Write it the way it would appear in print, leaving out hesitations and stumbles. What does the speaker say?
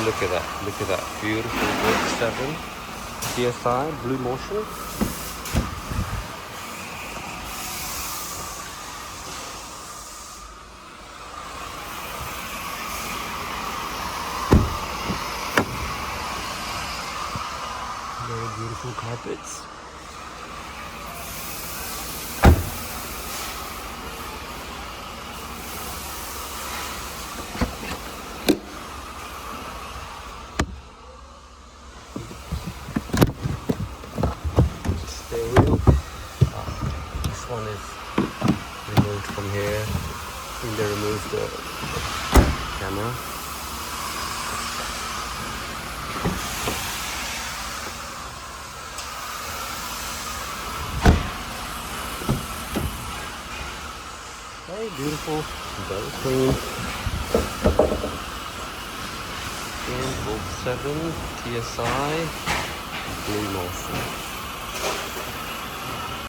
Look at that. Look at that. Beautiful Volkswagen TSI BlueMotion. Very beautiful carpets. Stereo. This one is removed from here. I think they removed the camera. Very beautiful, very clean. Again, Volkswagen TSI BlueMotion.